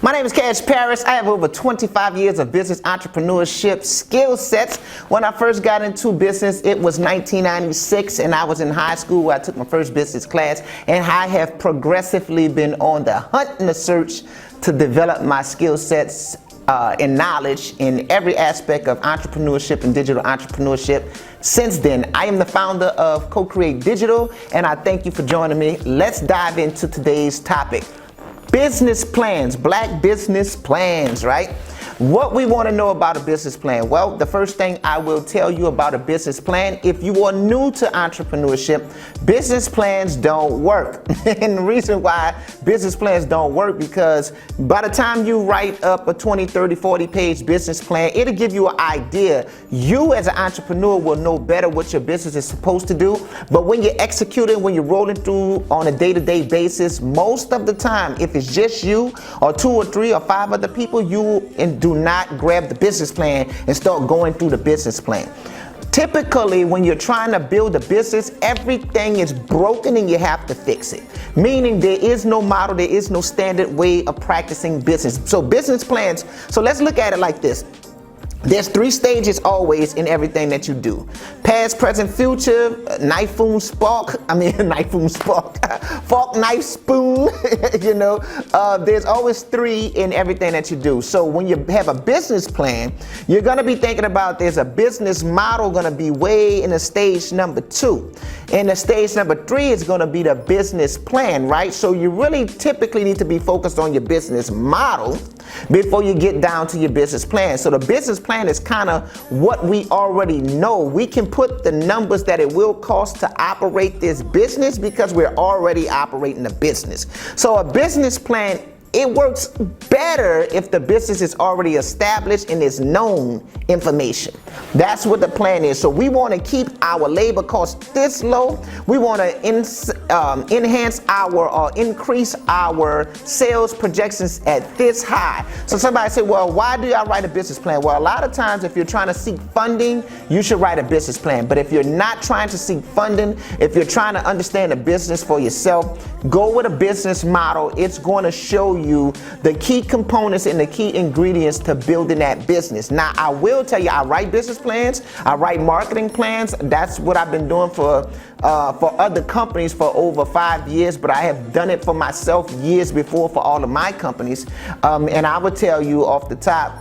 My name is Parish. I have over 25 years of business entrepreneurship skill sets. When I first got into business, it was 1996, and I was in high school where I took my first business class, and I have progressively been on the hunt and the search to develop my skill sets and knowledge in every aspect of entrepreneurship and digital entrepreneurship. Since then, I am the founder of Co-Create Digital, and I thank you for joining me. Let's dive into today's topic. Business plans, black business plans, right? What we want to know about a business plan? Well, the first thing I will tell you about a business plan, if you are new to entrepreneurship, business plans don't work. And the reason why business plans don't work, because by the time you write up a 20, 30, 40 page business plan, it'll give you an idea. You as an entrepreneur will know better what your business is supposed to do. But when you're executing, when you're rolling through on a day-to-day basis, most of the time, if it's just you or 2 or 3 or 5 other people, you do not grab the business plan and start going through the business plan. Typically, when you're trying to build a business, everything is broken and you have to fix it. Meaning there is no model, there is no standard way of practicing business. So business plans, so let's look at it like this. There's 3 stages always in everything that you do. Past, present, future, knife, spoon, spark. Fork, knife, spoon. There's always 3 in everything that you do. So when you have a business plan, you're gonna be thinking about there's a business model gonna be way in the stage number 2. And the stage number 3 is gonna be the business plan, right? So you really typically need to be focused on your business model before you get down to your business plan. So the business plan is kind of what we already know. We can put the numbers that it will cost to operate this business because we're already operating a business. So a business plan, it works better if the business is already established and is known information. That's what the plan is. So we want to keep our labor costs this low. We want to enhance or increase our sales projections at this high. So somebody said, well, why do I write a business plan? Well, a lot of times if you're trying to seek funding, you should write a business plan. But if you're not trying to seek funding, if you're trying to understand the business for yourself, go with a business model. It's going to show you the key components and the key ingredients to building that business. Now, I will tell you, I write business plans, I write marketing plans. That's what I've been doing for other companies for over 5 years, but I have done it for myself years before for all of my companies. And I would tell you off the top,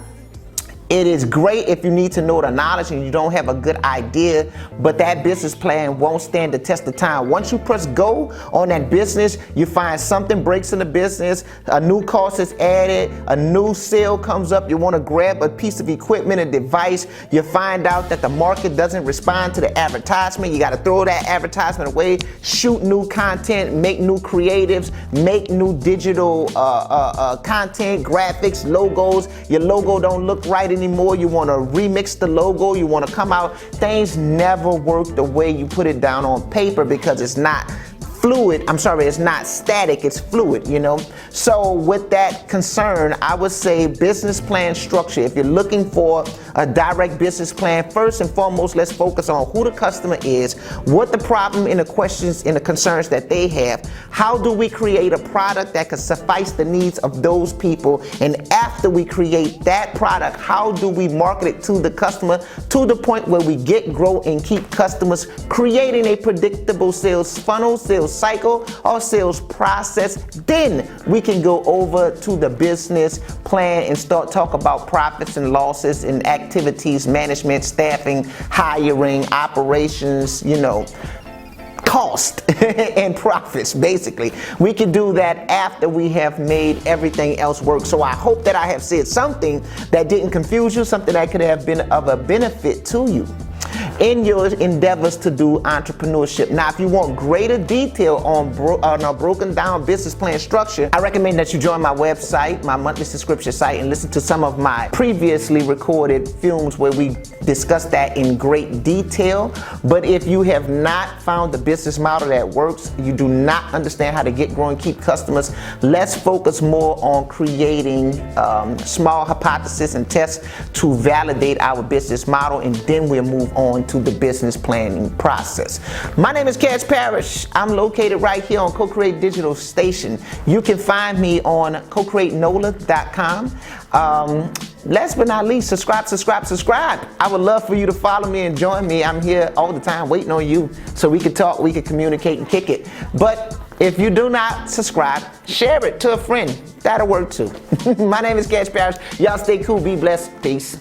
it is great if you need to know the knowledge and you don't have a good idea, but that business plan won't stand the test of time. Once you press go on that business, you find something breaks in the business, a new cost is added, a new sale comes up, you want to grab a piece of equipment, a device, you find out that the market doesn't respond to the advertisement, you got to throw that advertisement away, shoot new content, make new creatives, make new digital content, graphics, logos. Your logo don't look right anymore. You want to remix the logo. You want to come out. Things never work the way you put it down on paper because it's not fluid. It's not static, it's fluid, So with that concern, I would say business plan structure. If you're looking for a direct business plan, first and foremost, let's focus on who the customer is, what the problem and the questions and the concerns that they have. How do we create a product that can suffice the needs of those people? And after we create that product, how do we market it to the customer to the point where we get, grow, and keep customers, creating a predictable sales funnel, sales cycle, or sales process? Then we can go over to the business plan and start talk about profits and losses and activities, management, staffing, hiring, operations, cost and profits. Basically, we can do that after we have made everything else work. So I hope that I have said something that didn't confuse you, something that could have been of a benefit to you in your endeavors to do entrepreneurship. Now, if you want greater detail on a broken down business plan structure, I recommend that you join my website, my monthly subscription site, and listen to some of my previously recorded films where we discuss that in great detail. But if you have not found the business model that works, you do not understand how to get, grow, and keep customers, let's focus more on creating small hypotheses and tests to validate our business model, and then we'll move on into the business planning process. My name is Parish. I'm located right here on Co-Create Digital Station. You can find me on CoCreateNola.com. Last but not least, subscribe. I would love for you to follow me and join me. I'm here all the time waiting on you so we can talk, we can communicate and kick it. But if you do not subscribe, share it to a friend. That'll work too. My name is Parish. Y'all stay cool, be blessed. Peace.